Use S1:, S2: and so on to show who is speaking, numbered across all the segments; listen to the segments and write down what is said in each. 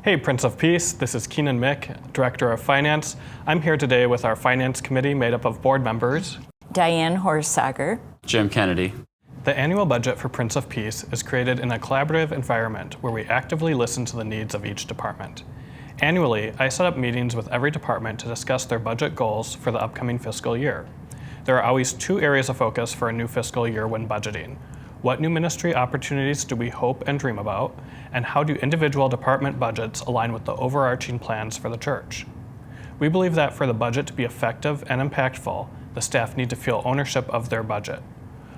S1: Hey, Prince of Peace, this is Keenan Mick, Director of Finance. I'm here today with our Finance Committee made up of board members
S2: Diane Horsager,
S3: Jim Kennedy.
S1: The annual budget for Prince of Peace is created in a collaborative environment where we actively listen to the needs of each department. Annually, I set up meetings with every department to discuss their budget goals for the upcoming fiscal year. There are always two areas of focus for a new fiscal year when budgeting. What new ministry opportunities do we hope and dream about, and how do individual department budgets align with the overarching plans for the church? We believe that for the budget to be effective and impactful, the staff need to feel ownership of their budget.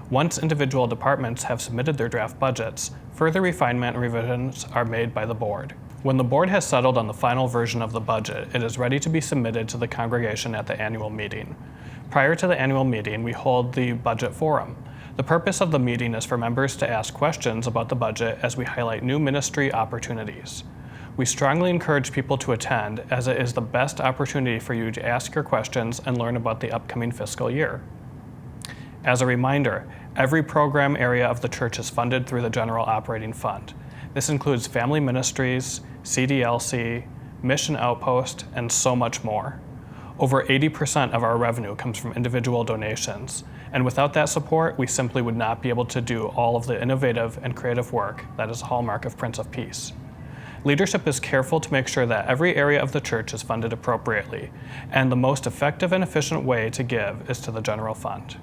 S1: Once individual departments have submitted their draft budgets, further refinement and revisions are made by the board. When the board has settled on the final version of the budget, it is ready to be submitted to the congregation at the annual meeting. Prior to the annual meeting, we hold the budget forum. The purpose of the meeting is for members to ask questions about the budget as we highlight new ministry opportunities. We strongly encourage people to attend as it is the best opportunity for you to ask your questions and learn about the upcoming fiscal year. As a reminder, every program area of the church is funded through the General Operating Fund. This includes family ministries, CDLC, Mission Outpost, and so much more. Over 80% of our revenue comes from individual donations, and without that support, we simply would not be able to do all of the innovative and creative work that is a hallmark of Prince of Peace. Leadership is careful to make sure that every area of the church is funded appropriately, and the most effective and efficient way to give is to the general fund.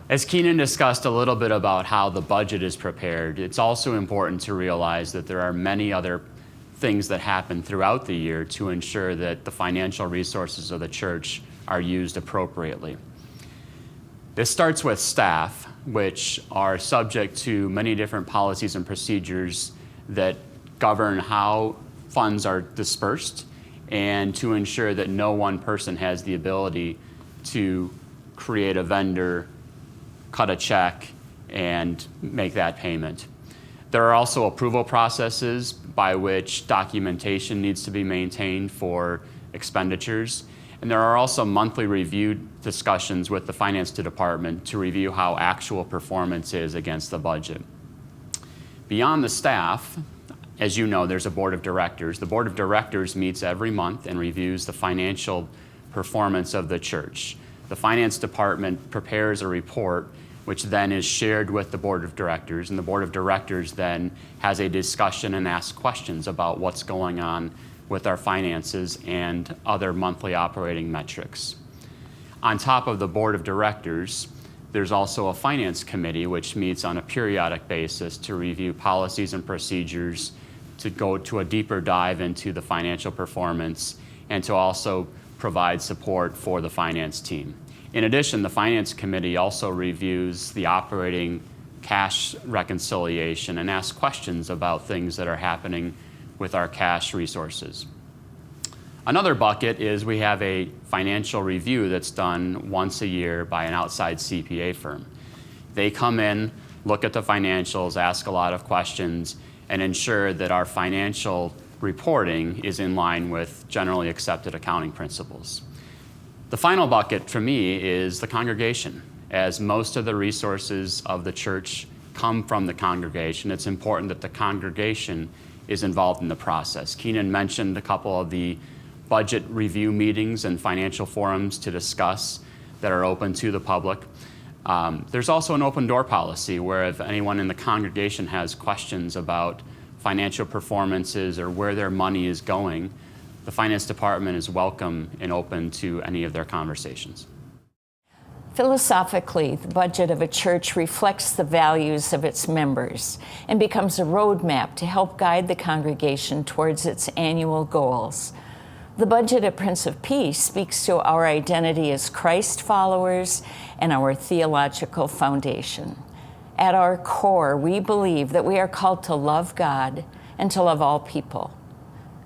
S3: As Keenan discussed a little bit about how the budget is prepared, it's also important to realize that there are many other things that happen throughout the year to ensure that the financial resources of the church are used appropriately. This starts with staff, which are subject to many different policies and procedures that govern how funds are dispersed and to ensure that no one person has the ability to create a vendor, cut a check, and make that payment. There are also approval processes by which documentation needs to be maintained for expenditures. And there are also monthly review discussions with the finance department to review how actual performance is against the budget. Beyond the staff, as you know, there's a board of directors. The board of directors meets every month and reviews the financial performance of the church. The finance department prepares a report which then is shared with the board of directors, and the board of directors then has a discussion and asks questions about what's going on with our finances and other monthly operating metrics. On top of the board of directors, there's also a finance committee which meets on a periodic basis to review policies and procedures, to go to a deeper dive into the financial performance, and to also provide support for the finance team. In addition, the Finance Committee also reviews the operating cash reconciliation and asks questions about things that are happening with our cash resources. Another bucket is we have a financial review that's done once a year by an outside CPA firm. They come in, look at the financials, ask a lot of questions, and ensure that our financial reporting is in line with generally accepted accounting principles. The final bucket for me is the congregation. As most of the resources of the church come from the congregation, it's important that the congregation is involved in the process. Keenan mentioned a couple of the budget review meetings and financial forums to discuss that are open to the public. There's also an open door policy where if anyone in the congregation has questions about financial performances or where their money is going, the finance department is welcome and open to any of their conversations.
S2: Philosophically, the budget of a church reflects the values of its members and becomes a roadmap to help guide the congregation towards its annual goals. The budget at Prince of Peace speaks to our identity as Christ followers and our theological foundation. At our core, we believe that we are called to love God and to love all people.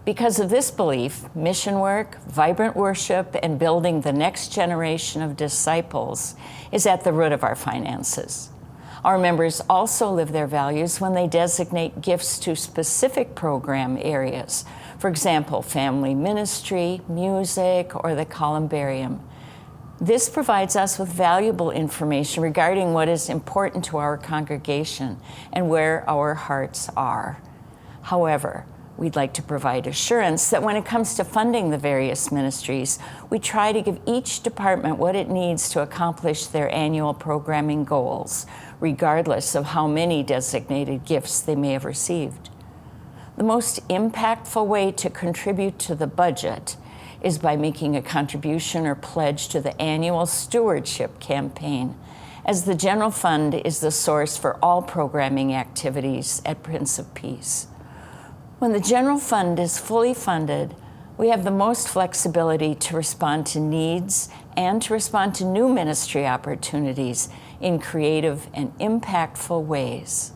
S2: Because of this belief, mission work, vibrant worship, and building the next generation of disciples is at the root of our finances. Our members also live their values when they designate gifts to specific program areas. For example, family ministry, music, or the columbarium. This provides us with valuable information regarding what is important to our congregation and where our hearts are. However, We'd like to provide assurance that when it comes to funding the various ministries, we try to give each department what it needs to accomplish their annual programming goals, regardless of how many designated gifts they may have received. The most impactful way to contribute to the budget is by making a contribution or pledge to the annual stewardship campaign, as the general fund is the source for all programming activities at Prince of Peace. When the general fund is fully funded, we have the most flexibility to respond to needs and to respond to new ministry opportunities in creative and impactful ways.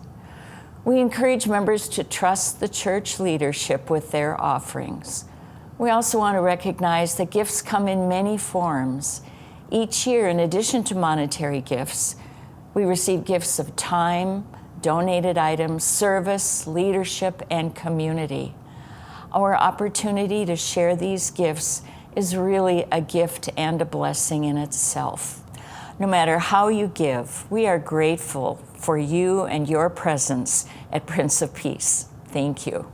S2: We encourage members to trust the church leadership with their offerings. We also want to recognize that gifts come in many forms. Each year, in addition to monetary gifts, we receive gifts of time, donated items, service, leadership, and community. Our opportunity to share these gifts is really a gift and a blessing in itself. No matter how you give, we are grateful for you and your presence at Prince of Peace. Thank you.